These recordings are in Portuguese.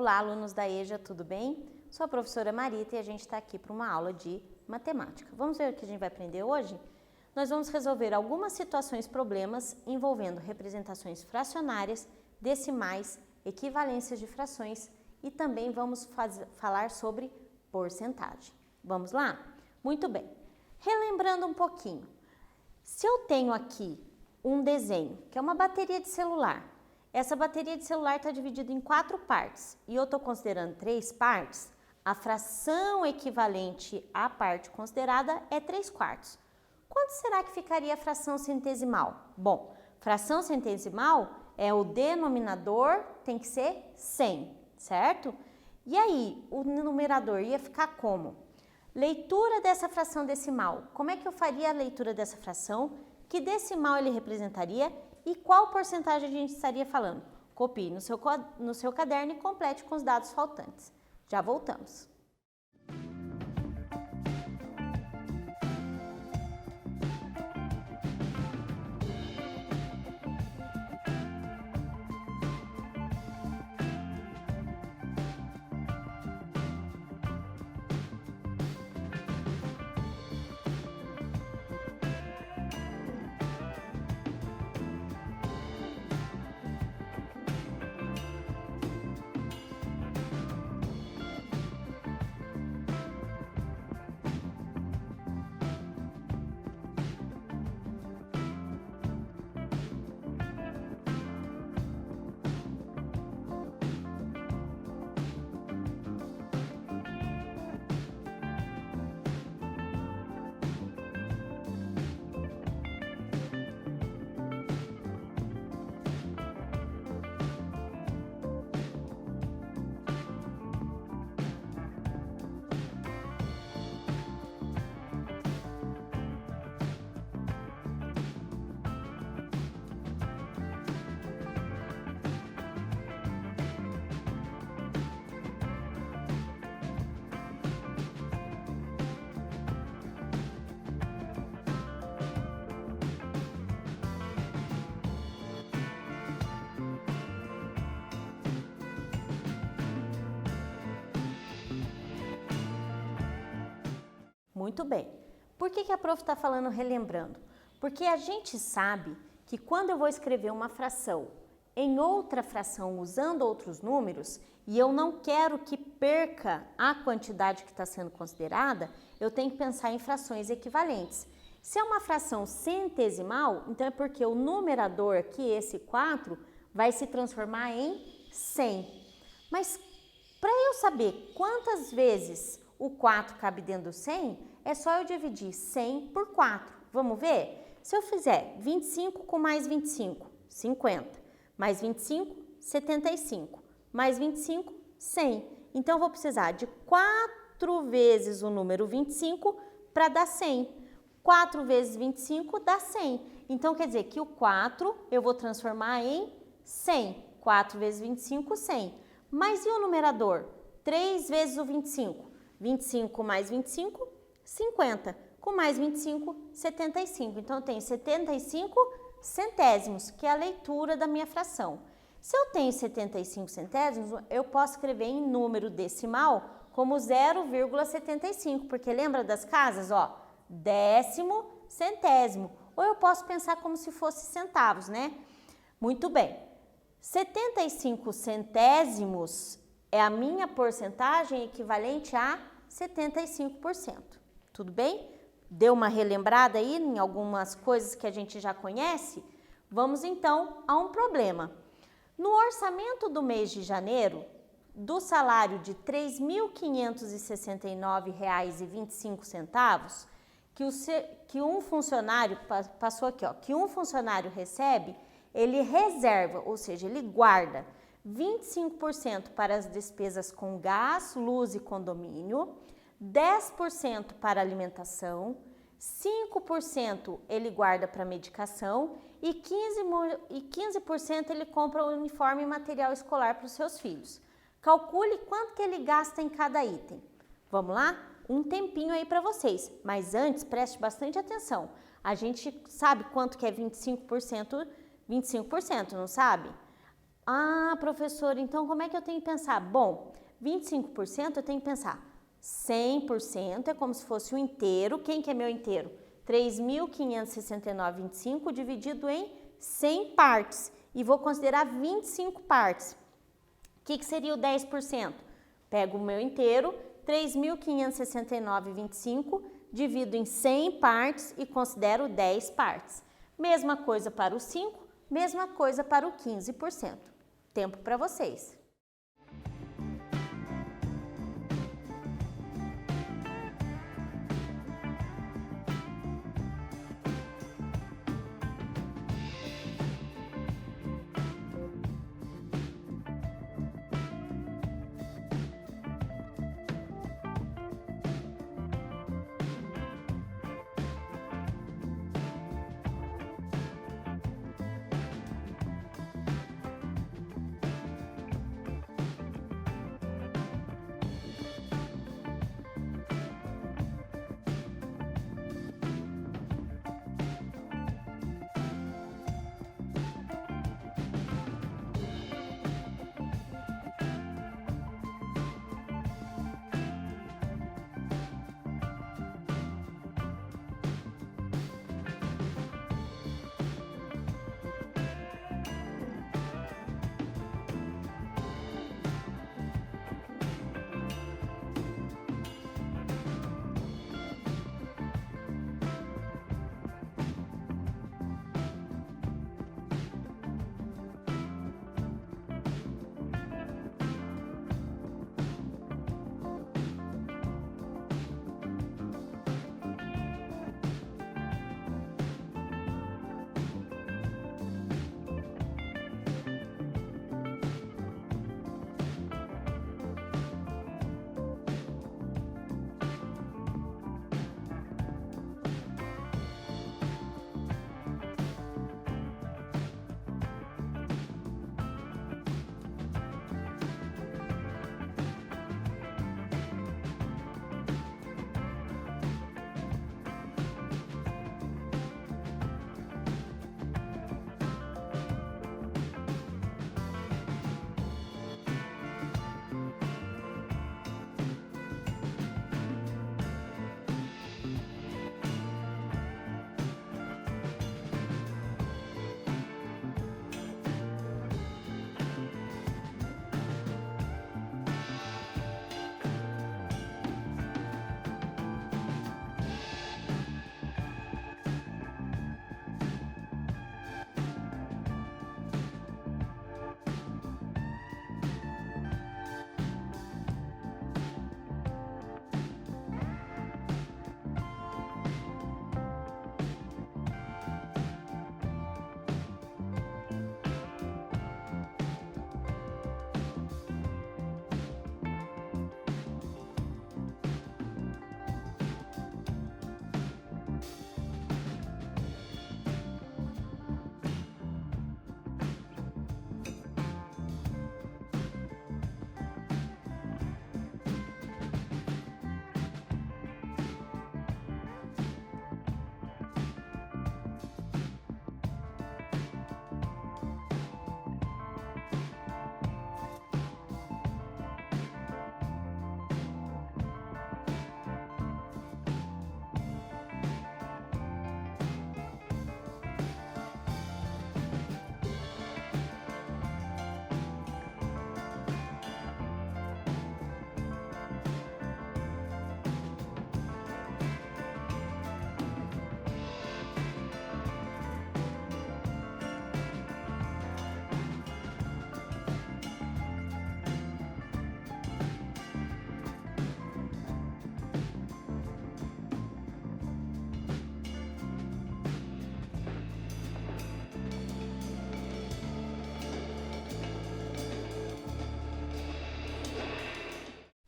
Olá, alunos da EJA, tudo bem? Sou a professora Marita e a gente está aqui para uma aula de matemática. Vamos ver o que a gente vai aprender hoje? Nós vamos resolver algumas situações, problemas envolvendo representações fracionárias, decimais, equivalências de frações e também vamos falar sobre porcentagem. Vamos lá? Muito bem. Relembrando um pouquinho, se eu tenho aqui um desenho, que é uma bateria de celular, essa bateria de celular está dividida em 4 partes e eu estou considerando 3 partes, a fração equivalente à parte considerada é 3/4. Quanto será que ficaria a fração centesimal? Bom, fração centesimal é o denominador, tem que ser 100, certo? E aí, o numerador ia ficar como? Leitura dessa fração decimal. Como é que eu faria a leitura dessa fração? Que decimal ele representaria? E qual porcentagem a gente estaria falando? Copie no seu caderno e complete com os dados faltantes. Já voltamos. Muito bem. Por que a prof está falando relembrando? Porque a gente sabe que quando eu vou escrever uma fração em outra fração usando outros números e eu não quero que perca a quantidade que está sendo considerada, eu tenho que pensar em frações equivalentes. Se é uma fração centesimal, então é porque o numerador aqui, esse 4, vai se transformar em 100. Mas para eu saber quantas vezes o 4 cabe dentro do 100, é só eu dividir 100 por 4. Vamos ver? Se eu fizer 25 com mais 25, 50. Mais 25, 75. Mais 25, 100. Então, eu vou precisar de 4 vezes o número 25 para dar 100. 4 vezes 25 dá 100. Então, quer dizer que o 4 eu vou transformar em 100. 4 vezes 25, 100. Mas e o numerador? 3 vezes o 25. 25 mais 25, 50. Com mais 25, 75. Então, eu tenho 75 centésimos, que é a leitura da minha fração. Se eu tenho 75 centésimos, eu posso escrever em número decimal como 0,75, porque lembra das casas? Ó, décimo, centésimo. Ou eu posso pensar como se fosse centavos, né? Muito bem. 75 centésimos é a minha porcentagem equivalente a 75%. Tudo bem? Deu uma relembrada aí em algumas coisas que a gente já conhece? Vamos então a um problema. No orçamento do mês de janeiro, do salário de R$ 3.569,25, que um funcionário, passou aqui, ó, que um funcionário recebe, ele reserva, ou seja, ele guarda 25% para as despesas com gás, luz e condomínio, 10% para alimentação, 5% ele guarda para medicação e 15% ele compra o uniforme e material escolar para os seus filhos. Calcule quanto que ele gasta em cada item. Vamos lá? Um tempinho aí para vocês, mas antes preste bastante atenção. A gente sabe quanto que é 25%, não sabe? Ah, professor, então como é que eu tenho que pensar? Bom, 25% eu tenho que pensar 100% é como se fosse o inteiro. Quem que é meu inteiro? 3.569,25 dividido em 100 partes. E vou considerar 25 partes. O que seria o 10%? Pego o meu inteiro, 3.569,25, divido em 100 partes e considero 10 partes. Mesma coisa para o 5, mesma coisa para o 15%. Tempo para vocês.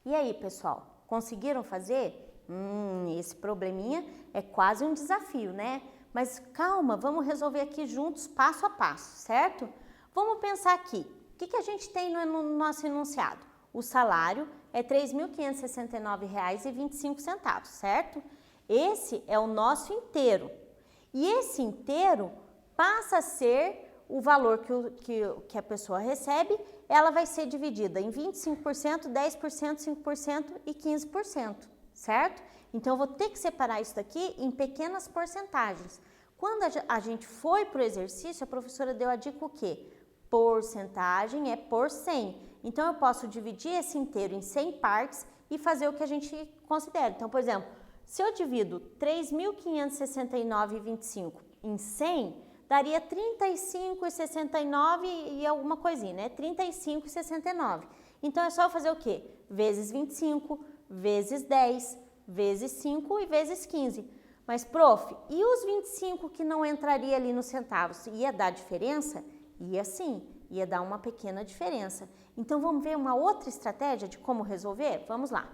E aí, pessoal, conseguiram fazer? Esse probleminha é quase um desafio, né? Mas calma, vamos resolver aqui juntos, passo a passo, certo? Vamos pensar aqui, o que a gente tem no nosso enunciado? O salário é R$ 3.569,25, certo? Esse é o nosso inteiro. E esse inteiro passa a ser o valor que a pessoa recebe, ela vai ser dividida em 25%, 10%, 5% e 15%, certo? Então, eu vou ter que separar isso daqui em pequenas porcentagens. Quando a gente foi para o exercício, a professora deu a dica o quê? Porcentagem é por 100. Então, eu posso dividir esse inteiro em 100 partes e fazer o que a gente considera. Então, por exemplo, se eu divido 3.569,25 em 100, daria 35,69 e alguma coisinha, né? 35,69. Então, é só eu fazer o quê? Vezes 25, vezes 10, vezes 5 e vezes 15. Mas, prof, e os 25 que não entraria ali nos centavos? Ia dar diferença? Ia sim, ia dar uma pequena diferença. Então, vamos ver uma outra estratégia de como resolver? Vamos lá.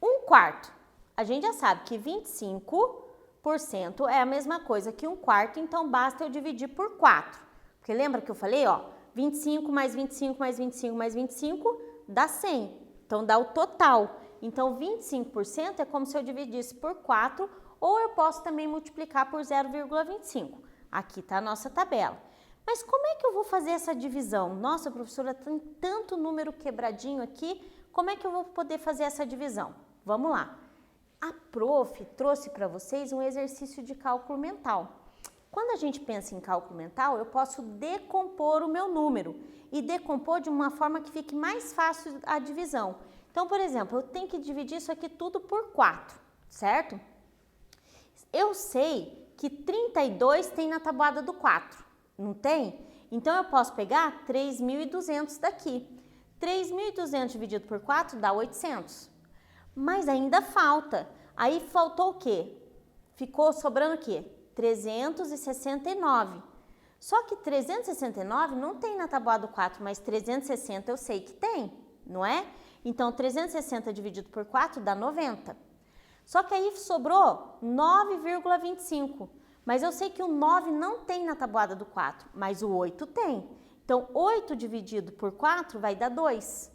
1/4. A gente já sabe que 25% é a mesma coisa que 1/4, então basta eu dividir por 4. Porque lembra que eu falei, ó, 25 mais 25 mais 25 mais 25 dá 100. Então dá o total. Então 25% é como se eu dividisse por 4, ou eu posso também multiplicar por 0,25. Aqui está a nossa tabela. Mas como é que eu vou fazer essa divisão? Nossa, professora, tem tanto número quebradinho aqui, como é que eu vou poder fazer essa divisão? Vamos lá. A prof trouxe para vocês um exercício de cálculo mental. Quando a gente pensa em cálculo mental, eu posso decompor o meu número e decompor de uma forma que fique mais fácil a divisão. Então, por exemplo, eu tenho que dividir isso aqui tudo por 4, certo? Eu sei que 32 tem na tabuada do 4, não tem? Então, eu posso pegar 3.200 daqui. 3.200 dividido por 4 dá 800. Mas ainda falta. Aí faltou o quê? Ficou sobrando o quê? 369. Só que 369 não tem na tabuada do 4, mas 360 eu sei que tem, não é? Então, 360 dividido por 4 dá 90. Só que aí sobrou 9,25. Mas eu sei que o 9 não tem na tabuada do 4, mas o 8 tem. Então, 8 dividido por 4 vai dar 2.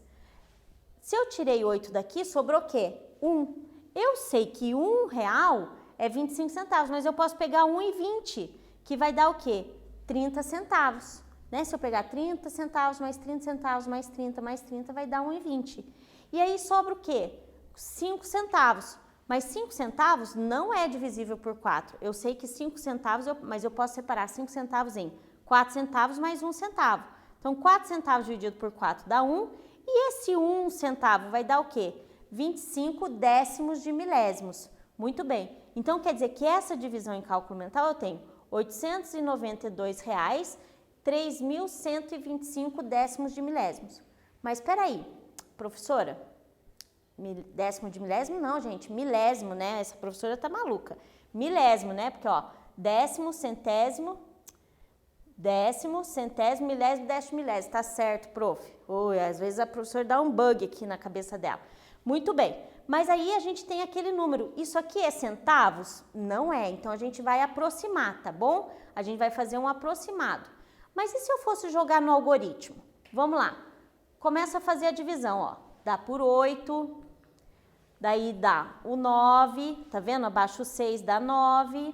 Se eu tirei 8 daqui, sobrou o quê? 1. Eu sei que R$1 é 25 centavos, mas eu posso pegar 1,20, que vai dar o quê? 30 centavos. Né? Se eu pegar 30 centavos, mais 30 centavos, mais 30, mais 30, vai dar 1,20. E aí sobra o quê? 5 centavos. Mas 5 centavos não é divisível por 4. Eu sei que 5 centavos, mas eu posso separar 5 centavos em 4 centavos mais 1 centavo. Então, 4 centavos dividido por 4 dá 1. E esse 1 centavo vai dar o quê? 25 décimos de milésimos. Muito bem. Então, quer dizer que essa divisão em cálculo mental eu tenho R$ 892,00, 3.125 décimos de milésimos. Mas espera aí, professora, décimo de milésimo não, gente, milésimo, né? Essa professora tá maluca. Milésimo, né? Porque, ó, décimo, centésimo, milésimo, décimo, milésimo. Tá certo, prof. Oi, às vezes a professora dá um bug aqui na cabeça dela. Muito bem, mas aí a gente tem aquele número. Isso aqui é centavos? Não é, então a gente vai aproximar, tá bom? A gente vai fazer um aproximado. Mas e se eu fosse jogar no algoritmo? Vamos lá. Começa a fazer a divisão, ó. Dá por 8, daí dá o 9, tá vendo? Abaixo o 6 dá 9,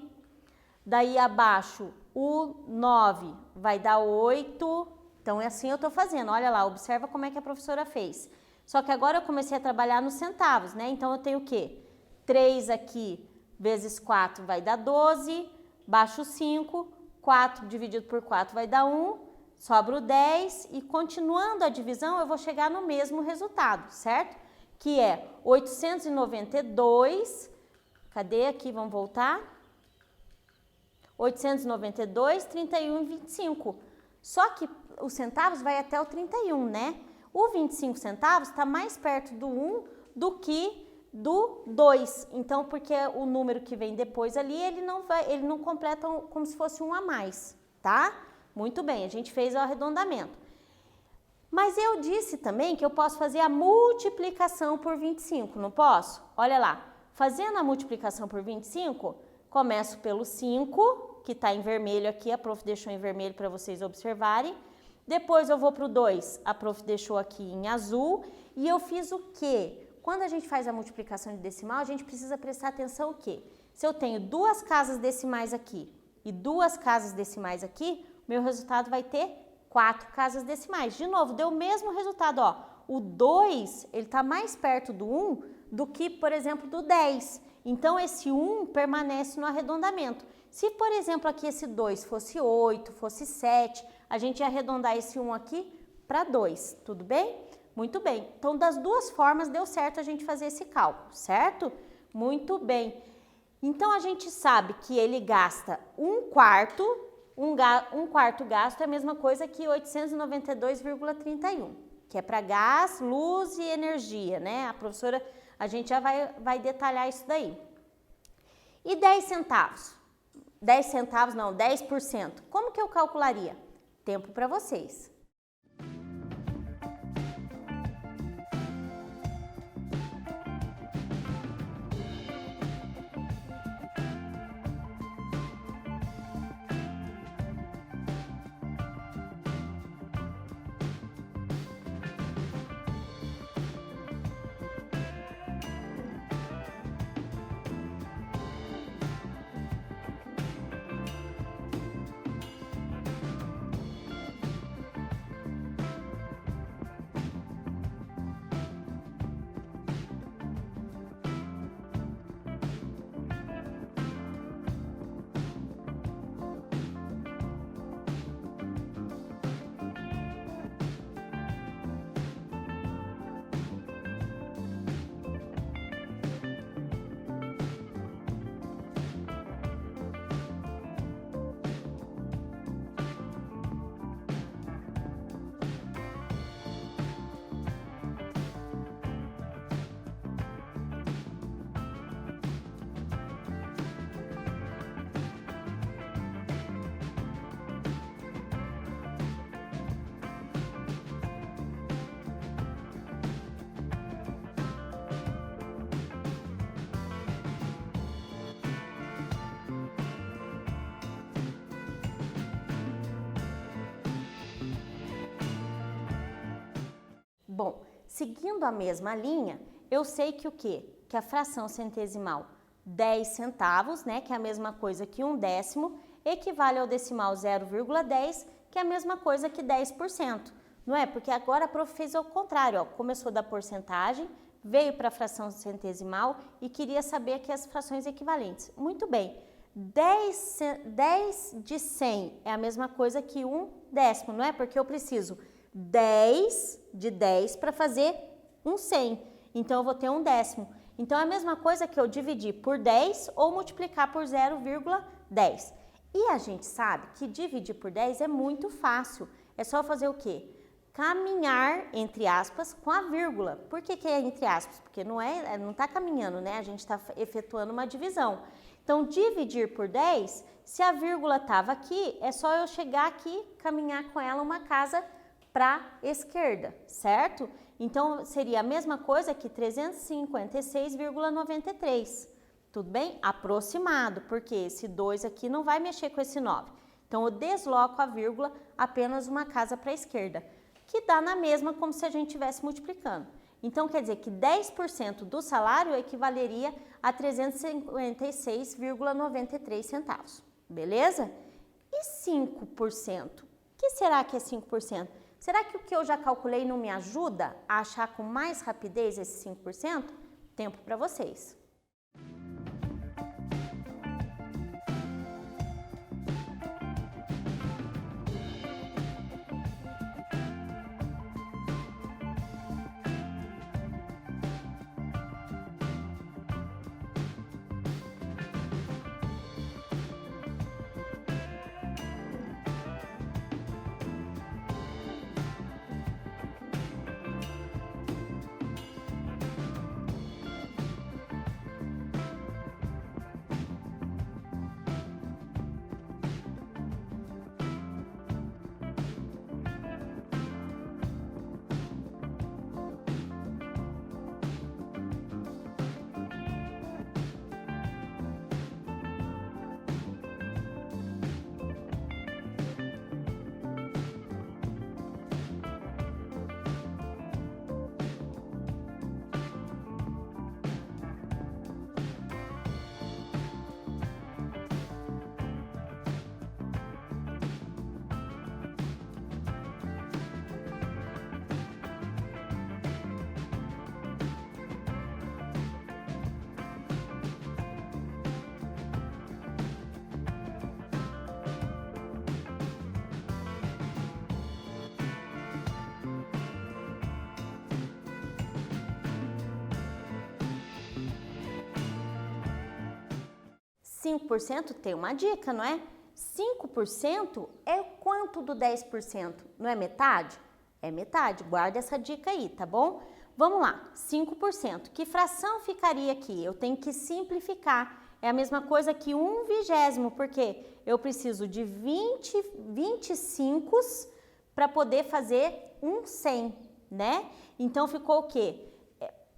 daí abaixo o 9 vai dar 8. Então, é assim eu tô fazendo. Olha lá, observa como é que a professora fez. Só que agora eu comecei a trabalhar nos centavos, né? Então, eu tenho o quê? 3 aqui vezes 4 vai dar 12, baixo 5, 4 dividido por 4 vai dar 1, sobra o 10 e continuando a divisão eu vou chegar no mesmo resultado, certo? Que é 892, cadê aqui? Vamos voltar? 892, 31 e 25. Só que os centavos vai até o 31, né? O 25 centavos está mais perto do 1 do que do 2. Então, porque o número que vem depois ali, ele não completa como se fosse um a mais, tá? Muito bem, a gente fez o arredondamento. Mas eu disse também que eu posso fazer a multiplicação por 25, não posso? Olha lá, fazendo a multiplicação por 25, começo pelo 5, que está em vermelho aqui, a prof deixou em vermelho para vocês observarem. Depois eu vou para o 2, a prof deixou aqui em azul. E eu fiz o quê? Quando a gente faz a multiplicação de decimal, a gente precisa prestar atenção o quê? Se eu tenho duas casas decimais aqui e duas casas decimais aqui, meu resultado vai ter 4 casas decimais. De novo, deu o mesmo resultado, ó. O 2, ele está mais perto do 1 do que, por exemplo, do 10. Então, esse 1 permanece no arredondamento. Se, por exemplo, aqui esse 2 fosse 8, fosse 7, a gente ia arredondar esse 1 aqui para 2, tudo bem? Muito bem. Então, das duas formas, deu certo a gente fazer esse cálculo, certo? Muito bem. Então, a gente sabe que ele gasta 1/4, um quarto gasto é a mesma coisa que 892,31, que é para gás, luz e energia, né? A professora, a gente já vai detalhar isso daí. E 10 centavos? 10 centavos não, 10%. Como que eu calcularia? Tempo para vocês. Bom, seguindo a mesma linha, eu sei que o quê? Que a fração centesimal 10 centavos, né, que é a mesma coisa que 1/10, equivale ao decimal 0,10, que é a mesma coisa que 10%, não é? Porque agora a prof fez ao contrário, ó, começou da porcentagem, veio para a fração centesimal e queria saber aqui as frações equivalentes. Muito bem, 10 de 100 é a mesma coisa que 1/10, não é? Porque eu preciso 10 de 10 para fazer um 100. Então, eu vou ter 1/10. Então, é a mesma coisa que eu dividir por 10 ou multiplicar por 0,10. E a gente sabe que dividir por 10 é muito fácil. É só fazer o quê? Caminhar, entre aspas, com a vírgula. Por que que é entre aspas? Porque não está caminhando, né? A gente está efetuando uma divisão. Então, dividir por 10, se a vírgula estava aqui, é só eu chegar aqui, caminhar com ela uma casa para a esquerda, certo? Então, seria a mesma coisa que 356,93. Tudo bem? Aproximado, porque esse 2 aqui não vai mexer com esse 9. Então, eu desloco a vírgula apenas uma casa para a esquerda, que dá na mesma como se a gente estivesse multiplicando. Então, quer dizer que 10% do salário equivaleria a 356,93 centavos. Beleza? E 5%? O que será que é 5%? Será que o que eu já calculei não me ajuda a achar com mais rapidez esse 5%? Tempo para vocês. 5% tem uma dica, não é? 5% é quanto do 10%? Não é metade? É metade, guarda essa dica aí, tá bom? Vamos lá, 5%. Que fração ficaria aqui? Eu tenho que simplificar. É a mesma coisa que 1/20, porque eu preciso de 25 para poder fazer um 100, né? Então, ficou o quê?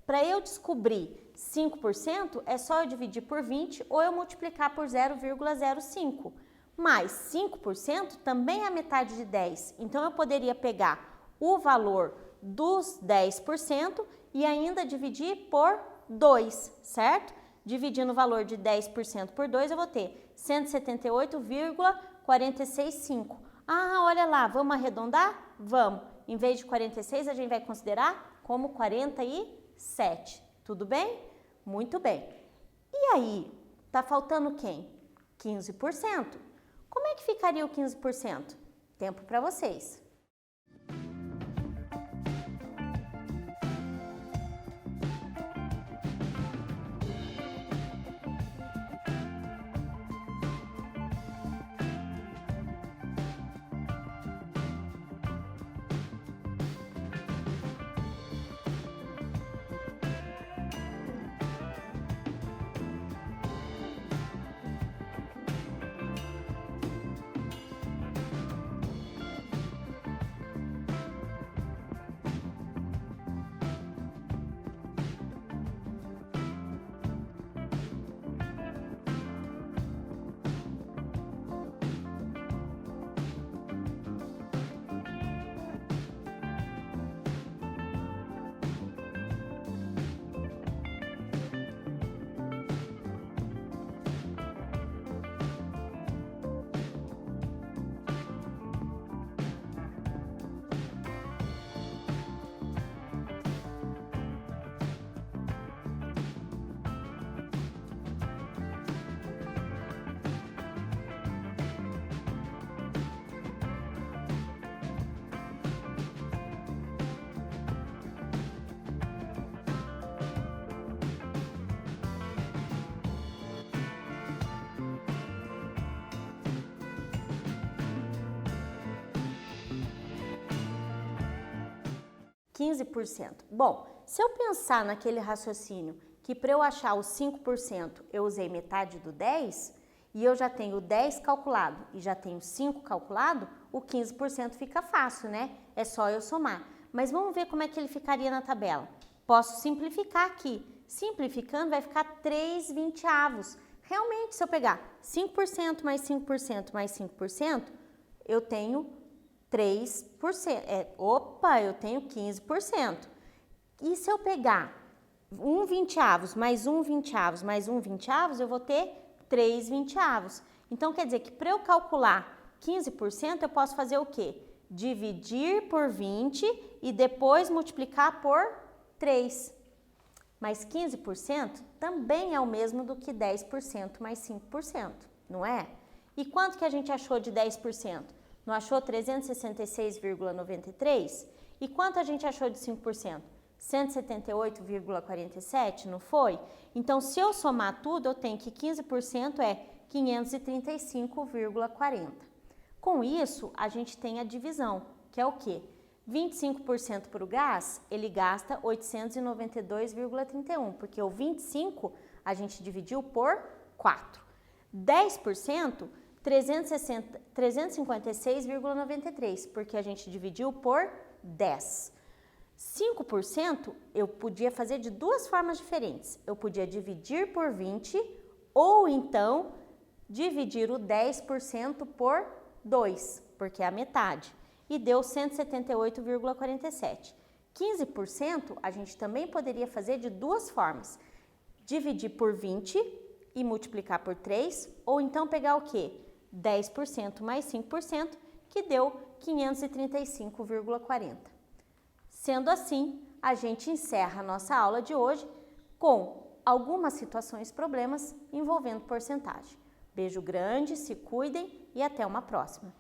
Para eu descobrir 5%, é só eu dividir por 20 ou eu multiplicar por 0,05. Mas 5% também é a metade de 10. Então, eu poderia pegar o valor dos 10% e ainda dividir por 2, certo? Dividindo o valor de 10% por 2, eu vou ter 178,465. Ah, olha lá, vamos arredondar? Vamos. Em vez de 46, a gente vai considerar como 47. Tudo bem? Muito bem. E aí, tá faltando quem? 15%. Como é que ficaria o 15%? Tempo para vocês. Bom, se eu pensar naquele raciocínio que para eu achar os 5% eu usei metade do 10 e eu já tenho 10 calculado e já tenho 5 calculado, o 15% fica fácil, né? É só eu somar. Mas vamos ver como é que ele ficaria na tabela. Posso simplificar aqui. Simplificando vai ficar 3/20. Realmente, se eu pegar 5% mais 5% mais 5%, eu tenho 3%. Eu tenho 15%. E se eu pegar 1/20 mais 1/20 mais 1/20, eu vou ter 3/20. Então, quer dizer que para eu calcular 15%, eu posso fazer o quê? Dividir por 20 e depois multiplicar por 3. Mas 15% também é o mesmo do que 10% mais 5%, não é? E quanto que a gente achou de 10%? Não achou 366,93? E quanto a gente achou de 5%? 178,47, não foi? Então, se eu somar tudo, eu tenho que 15% é 535,40. Com isso, a gente tem a divisão, que é o quê? 25% para o gás, ele gasta 892,31, porque o 25% a gente dividiu por 4. 10%, 356,93, porque a gente dividiu por 10. 5% eu podia fazer de duas formas diferentes. Eu podia dividir por 20 ou então dividir o 10% por 2, porque é a metade. E deu 178,47. 15% a gente também poderia fazer de duas formas. Dividir por 20 e multiplicar por 3, ou então pegar o quê? 10% mais 5%, que deu 535,40. Sendo assim, a gente encerra a nossa aula de hoje com algumas situações problemas envolvendo porcentagem. Beijo grande, se cuidem e até uma próxima.